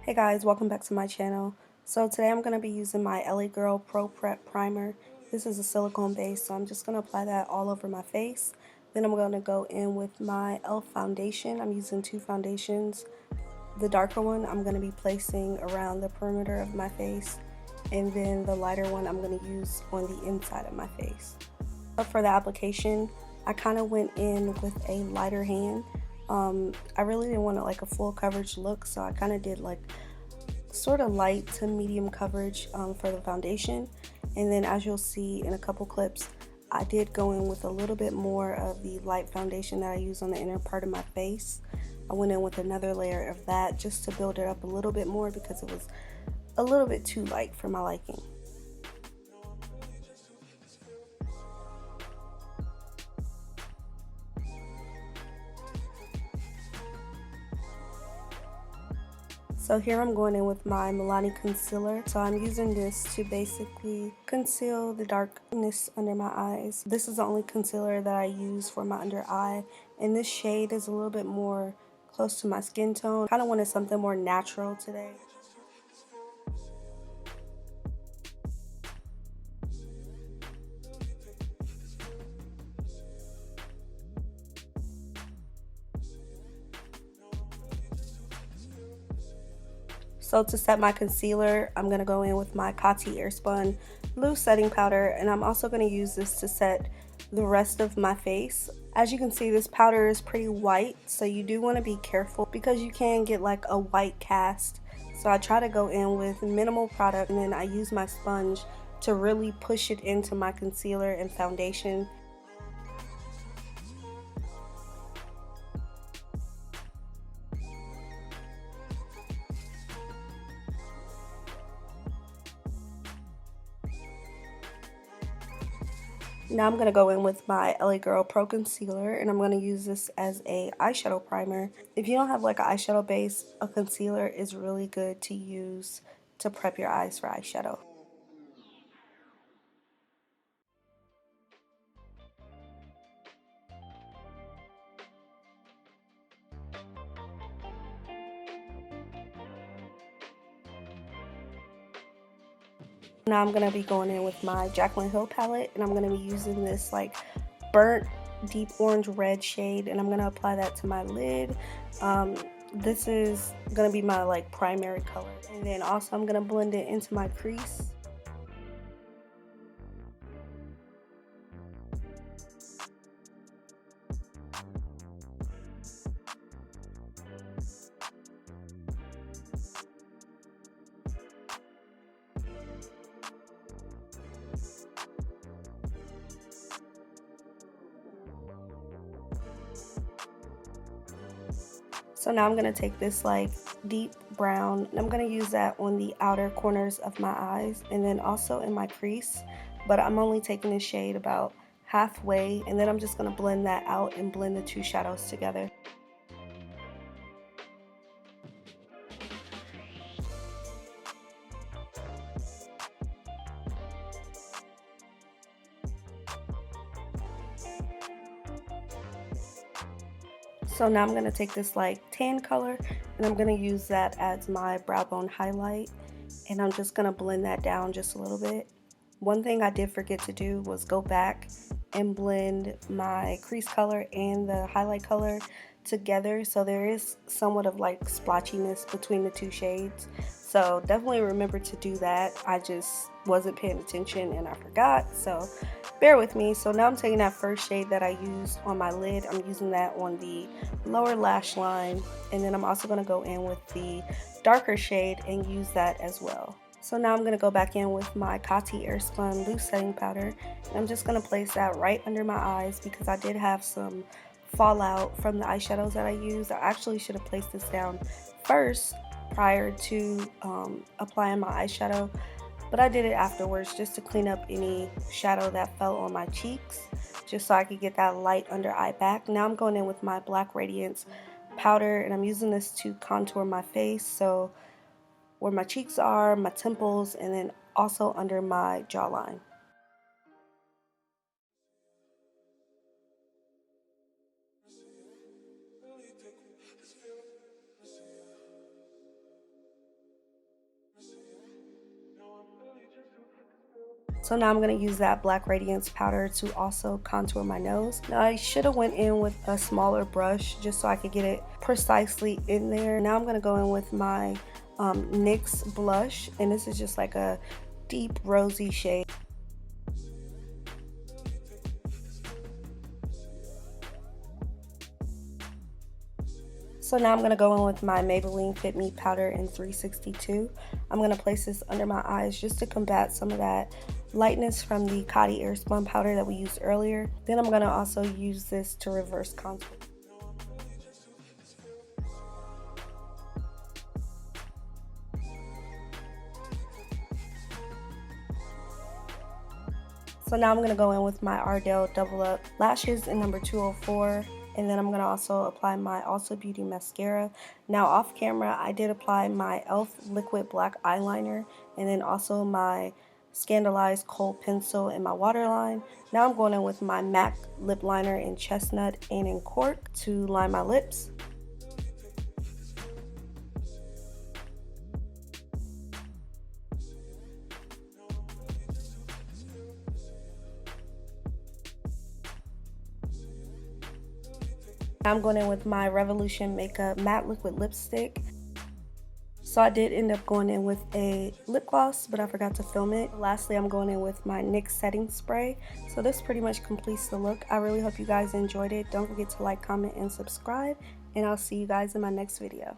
Hey guys, welcome back to my channel. So today I'm going to be using my LA Girl Pro Prep Primer. This is a silicone base, so I'm just going to apply that all over my face. Then I'm going to go in with my e.l.f. foundation. I'm using two foundations. The darker one I'm going to be placing around the perimeter of my face, and then the lighter one I'm going to use on the inside of my face. But for the application, I kind of went in with a lighter hand. I really didn't want like a full coverage look, so I kind of did like sort of light to medium coverage for the foundation. And then as you'll see in a couple clips, I did go in with a little bit more of the light foundation that I use on the inner part of my face. I went in with another layer of that just to build it up a little bit more because it was a little bit too light for my liking. So here I'm going in with my Milani concealer. So I'm using this to basically conceal the darkness under my eyes. This is the only concealer that I use for my under eye, and this shade is a little bit more close to my skin tone. Kind of wanted something more natural today. So to set my concealer, I'm going to go in with my Coty Airspun loose setting powder, and I'm also going to use this to set the rest of my face. As you can see, this powder is pretty white, so you do want to be careful because you can get like a white cast. So I try to go in with minimal product, and then I use my sponge to really push it into my concealer and foundation. Now I'm going to go in with my LA Girl Pro Concealer, and I'm going to use this as a eyeshadow primer. If you don't have like an eyeshadow base, a concealer is really good to use to prep your eyes for eyeshadow. Now I'm going to be going in with my Jaclyn Hill palette, and I'm going to be using this like burnt deep orange red shade, and I'm going to apply that to my lid. This is going to be my like primary color, and then also I'm going to blend it into my crease. So now I'm going to take this like deep brown, and I'm going to use that on the outer corners of my eyes and then also in my crease, but I'm only taking this shade about halfway, and then I'm just going to blend that out and blend the two shadows together. So now I'm going to take this like tan color, and I'm going to use that as my brow bone highlight, and I'm just going to blend that down just a little bit. One thing I did forget to do was go back and blend my crease color and the highlight color together, so there is somewhat of like splotchiness between the two shades. So definitely remember to do that. I just wasn't paying attention and I forgot, so bear with me. So now I'm taking that first shade that I used on my lid, I'm using that on the lower lash line, and then I'm also going to go in with the darker shade and use that as well. So now I'm going to go back in with my Coty Airspun loose setting powder, and I'm just going to place that right under my eyes because I did have some fallout from the eyeshadows that I used. I actually should have placed this down first prior to applying my eyeshadow, but I did it afterwards just to clean up any shadow that fell on my cheeks, just so I could get that light under eye back. Now I'm going in with my Black Radiance powder, and I'm using this to contour my face, so where my cheeks are, my temples, and then also under my jawline. So now I'm going to use that Black Radiance powder to also contour my nose. Now I should have went in with a smaller brush just so I could get it precisely in there. Now I'm going to go in with my NYX blush, and this is just like a deep rosy shade. So now I'm going to go in with my Maybelline Fit Me powder in 362. I'm going to place this under my eyes just to combat some of that lightness from the Coty Airspun powder that we used earlier. Then I'm going to also use this to reverse contour. So now I'm going to go in with my Ardell Double Up Lashes in number 204. And then I'm going to also apply my Also Beauty mascara. Now off camera, I did apply my e.l.f. liquid black eyeliner and then also my Scandalized Kohl pencil in my waterline. Now I'm going in with my MAC lip liner in Chestnut and in Cork to line my lips. I'm going in with my Revolution Makeup Matte Liquid Lipstick. So I did end up going in with a lip gloss, but I forgot to film it. Lastly, I'm going in with my NYX setting spray. So this pretty much completes the look. I really hope you guys enjoyed it. Don't forget to like, comment, and subscribe, and I'll see you guys in my next video.